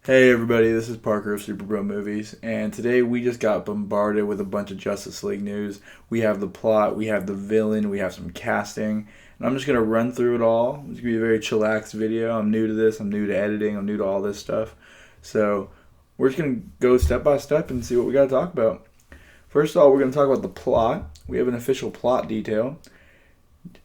Hey everybody, this is Parker of SuperBroMovies, and today we just got bombarded with a bunch of Justice League news. We have the plot, we have the villain, we have some casting, and I'm just gonna run through it all. It's gonna be a very chillax video. I'm new to this, I'm new to editing, I'm new to all this stuff. So we're just gonna go step by step and see what we gotta talk about. First of all, we're gonna talk about the plot. We have an official plot detail.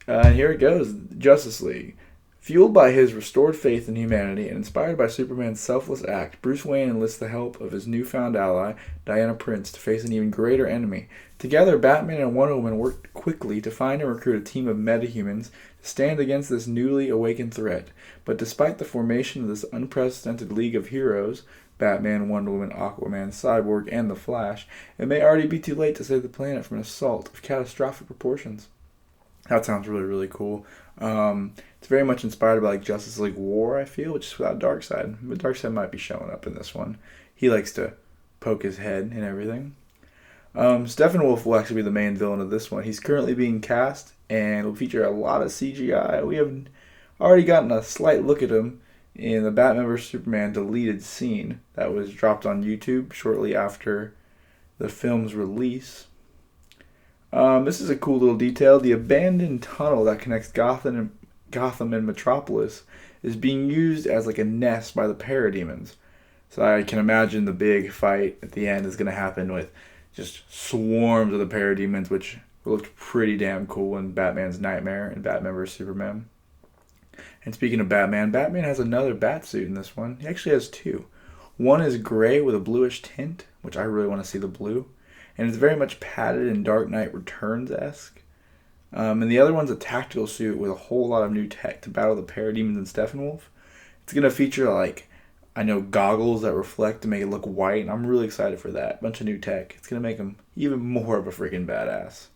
And here it goes, Justice League. Fueled by his restored faith in humanity and inspired by Superman's selfless act, Bruce Wayne enlists the help of his newfound ally, Diana Prince, to face an even greater enemy. Together, Batman and Wonder Woman work quickly to find and recruit a team of metahumans to stand against this newly awakened threat. But despite the formation of this unprecedented League of Heroes, Batman, Wonder Woman, Aquaman, Cyborg, and the Flash, it may already be too late to save the planet from an assault of catastrophic proportions. That sounds really, really cool. It's very much inspired by like Justice League War, I feel, which is without Darkseid. But Darkseid might be showing up in this one. He likes to poke his head and everything. Steppenwolf will actually be the main villain of this one. He's currently being cast and will feature a lot of CGI. We have already gotten a slight look at him in the Batman vs Superman deleted scene that was dropped on YouTube shortly after the film's release. This is a cool little detail. The abandoned tunnel that connects Gotham and Metropolis is being used as like a nest by the parademons. So I can imagine the big fight at the end is going to happen with just swarms of the parademons, which looked pretty damn cool in Batman's Nightmare and Batman vs Superman. And speaking of Batman, Batman has another bat suit in this one. He actually has two. One is gray with a bluish tint, which I really want to see the blue. And it's very much padded and Dark Knight Returns-esque. And the other one's a tactical suit with a whole lot of new tech to battle the parademons and Steppenwolf. It's going to feature, goggles that reflect to make it look white, and I'm really excited for that. Bunch of new tech. It's going to make him even more of a freaking badass.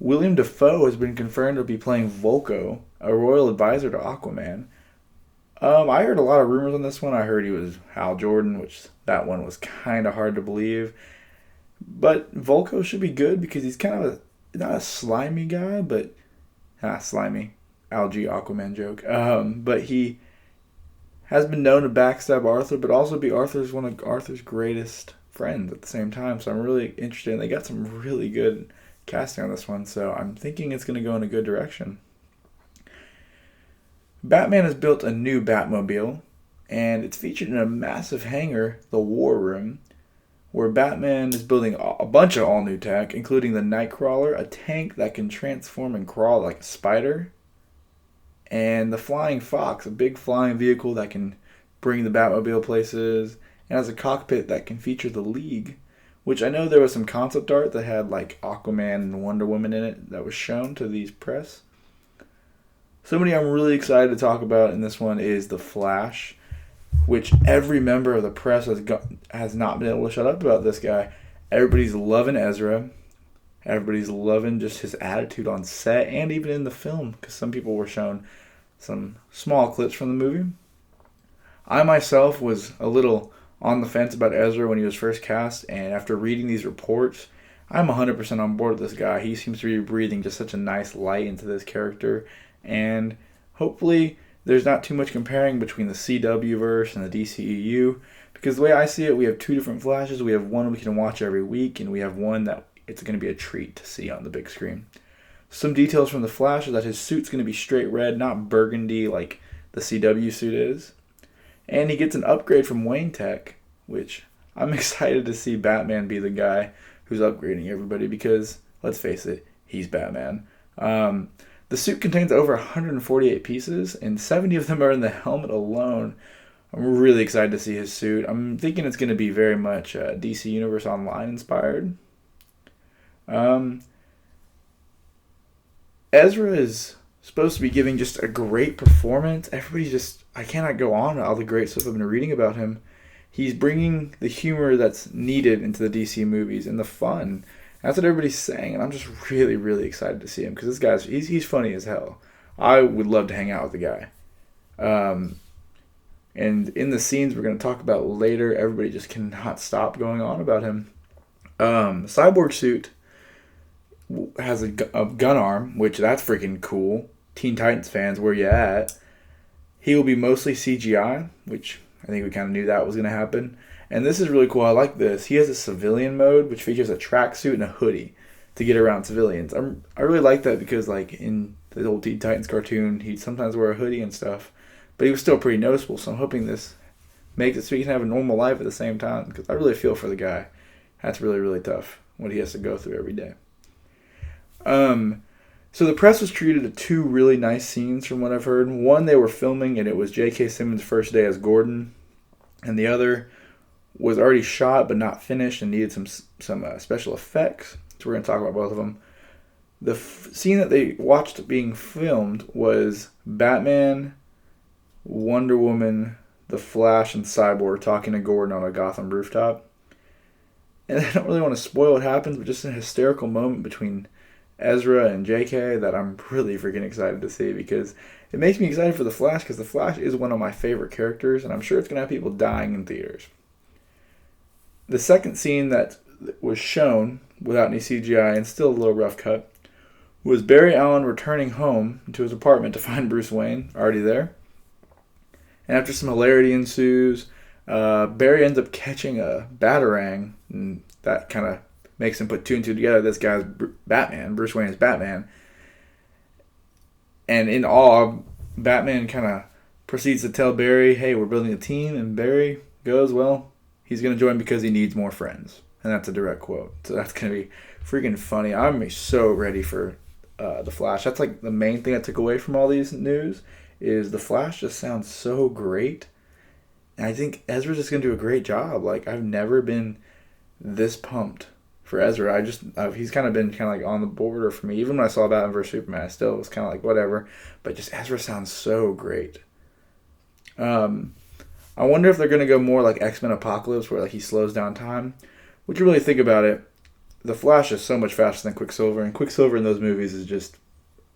William Dafoe has been confirmed to be playing Volko, a royal advisor to Aquaman. I heard a lot of rumors on this one. I heard he was Hal Jordan, which that one was kind of hard to believe. But Volko should be good because he's kind of not a slimy guy, but slimy algae Aquaman joke. But he has been known to backstab Arthur, but also be one of Arthur's greatest friends at the same time. So I'm really interested. And they got some really good casting on this one, so I'm thinking it's going to go in a good direction. Batman has built a new Batmobile, and it's featured in a massive hangar, the War Room, where Batman is building a bunch of all-new tech, including the Nightcrawler, a tank that can transform and crawl like a spider, and the Flying Fox, a big flying vehicle that can bring the Batmobile places, and has a cockpit that can feature the League, which I know there was some concept art that had like Aquaman and Wonder Woman in it that was shown to these press. Somebody I'm really excited to talk about in this one is the Flash, which every member of the press has not been able to shut up about this guy. Everybody's loving Ezra. Everybody's loving just his attitude on set and even in the film, because some people were shown some small clips from the movie. I myself was a little on the fence about Ezra when he was first cast, and after reading these reports, I'm 100% on board with this guy. He seems to be breathing just such a nice light into this character, and hopefully there's not too much comparing between the CW verse and the DCEU, because the way I see it, we have two different Flashes. We have one we can watch every week, and we have one that it's going to be a treat to see on the big screen. Some details from the Flash are that his suit's going to be straight red, not burgundy like the CW suit is. And he gets an upgrade from Wayne Tech, which I'm excited to see Batman be the guy who's upgrading everybody because, let's face it, he's Batman. The suit contains over 148 pieces, and 70 of them are in the helmet alone. I'm really excited to see his suit. I'm thinking it's going to be very much DC Universe Online inspired. Ezra is supposed to be giving just a great performance. I cannot go on all the great stuff I've been reading about him. He's bringing the humor that's needed into the DC movies and the fun. That's what everybody's saying, and I'm just really, really excited to see him because this guy's he's funny as hell. I would love to hang out with the guy. And in the scenes we're going to talk about later, everybody just cannot stop going on about him. Cyborg suit has a gun arm, which that's freaking cool. Teen Titans fans, where you at? He will be mostly CGI, which I think we kind of knew that was going to happen. And this is really cool. I like this. He has a civilian mode, which features a tracksuit and a hoodie to get around civilians. I really like that because, like, in the old Teen Titans cartoon, he'd sometimes wear a hoodie and stuff. But he was still pretty noticeable, so I'm hoping this makes it so he can have a normal life at the same time. Because I really feel for the guy. That's really, really tough, what he has to go through every day. So the press was treated to two really nice scenes from what I've heard. One, they were filming, and it was J.K. Simmons' first day as Gordon. And the other was already shot but not finished and needed some special effects. So we're going to talk about both of them. The scene that they watched being filmed was Batman, Wonder Woman, The Flash, and Cyborg talking to Gordon on a Gotham rooftop. And I don't really want to spoil what happens, but just a hysterical moment between Ezra and JK that I'm really freaking excited to see, because it makes me excited for The Flash, because The Flash is one of my favorite characters, and I'm sure it's going to have people dying in theaters. The second scene that was shown without any CGI and still a little rough cut was Barry Allen returning home to his apartment to find Bruce Wayne already there. And after some hilarity ensues, Barry ends up catching a batarang, and that kind of makes him put two and two together. This guy's Batman. Bruce Wayne is Batman. And in awe, Batman kind of proceeds to tell Barry, hey, we're building a team. And Barry goes, well, he's going to join because he needs more friends. And that's a direct quote. So that's going to be freaking funny. I'm so ready for The Flash. That's like the main thing I took away from all these news is The Flash just sounds so great. And I think Ezra's just going to do a great job. Like, I've never been this pumped for Ezra. He's kind of been like on the border for me. Even when I saw Batman vs Superman, I still was kind of like whatever. But just Ezra sounds so great. I wonder if they're gonna go more like X-Men Apocalypse, where like he slows down time. Would you really think about it? The Flash is so much faster than Quicksilver, and Quicksilver in those movies is just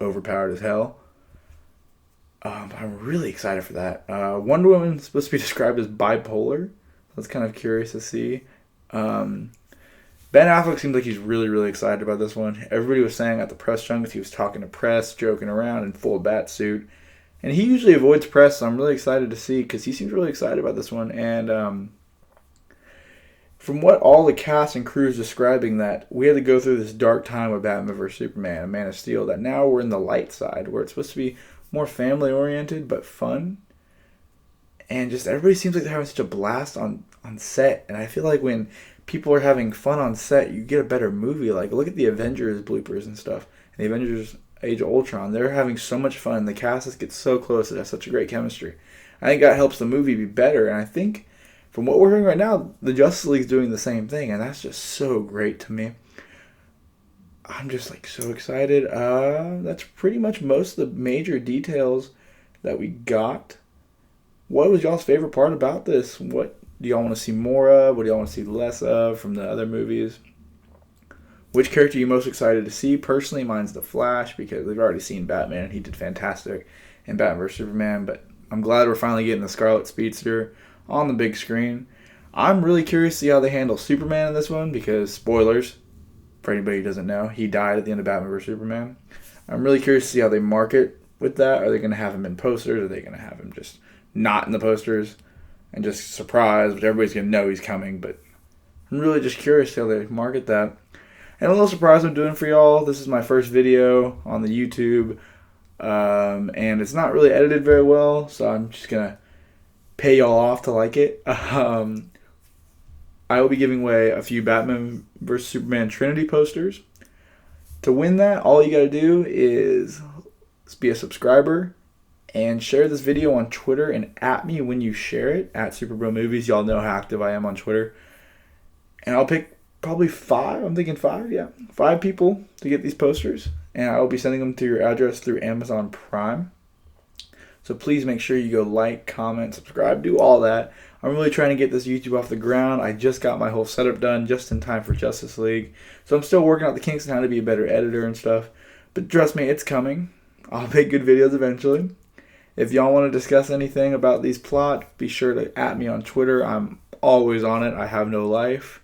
overpowered as hell. I'm really excited for that. Wonder Woman's supposed to be described as bipolar. That's kind of curious to see. Ben Affleck seems like he's really, really excited about this one. Everybody was saying at the press junkets he was talking to press, joking around in full bat suit. And he usually avoids press, so I'm really excited to see because he seems really excited about this one. And from what all the cast and crew is describing, that we had to go through this dark time with Batman vs Superman and Man of Steel, that now we're in the light side where it's supposed to be more family-oriented but fun. And just everybody seems like they're having such a blast on set. And I feel like when people are having fun on set, you get a better movie. Like, look at the Avengers bloopers and stuff. And the Avengers Age of Ultron. They're having so much fun. The cast just gets so close. It has such a great chemistry. I think that helps the movie be better. And I think, from what we're hearing right now, the Justice League's doing the same thing. And that's just so great to me. I'm just, like, so excited. That's pretty much most of the major details that we got. What was y'all's favorite part about this? What do y'all want to see more of? What do y'all want to see less of from the other movies? Which character are you most excited to see? Personally, mine's The Flash, because we've already seen Batman, and he did fantastic in Batman vs Superman, but I'm glad we're finally getting the Scarlet Speedster on the big screen. I'm really curious to see how they handle Superman in this one, because, spoilers, for anybody who doesn't know, he died at the end of Batman vs Superman. I'm really curious to see how they market with that. Are they going to have him in posters? Are they going to have him just not in the posters and just surprised, but everybody's going to know he's coming? But I'm really just curious how they market that. And a little surprise I'm doing for y'all. This is my first video on the YouTube, and it's not really edited very well, so I'm just going to pay y'all off to like it. I will be giving away a few Batman vs. Superman Trinity posters. To win that, all you got to do is be a subscriber and share this video on Twitter and at me when you share it, at SuperBroMovies. Y'all know how active I am on Twitter. And I'll pick probably 5, I'm thinking 5, yeah. 5 people to get these posters. And I will be sending them to your address through Amazon Prime. So please make sure you go like, comment, subscribe, do all that. I'm really trying to get this YouTube off the ground. I just got my whole setup done just in time for Justice League. So I'm still working out the kinks on how to be a better editor and stuff. But trust me, it's coming. I'll make good videos eventually. If y'all want to discuss anything about these plots, be sure to at me on Twitter. I'm always on it. I have no life.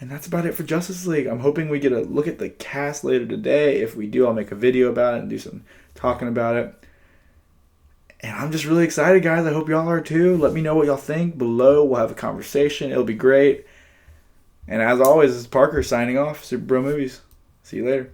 And that's about it for Justice League. I'm hoping we get a look at the cast later today. If we do, I'll make a video about it and do some talking about it. And I'm just really excited, guys. I hope y'all are too. Let me know what y'all think below. We'll have a conversation. It'll be great. And as always, this is Parker signing off. Super Bro Movies. See you later.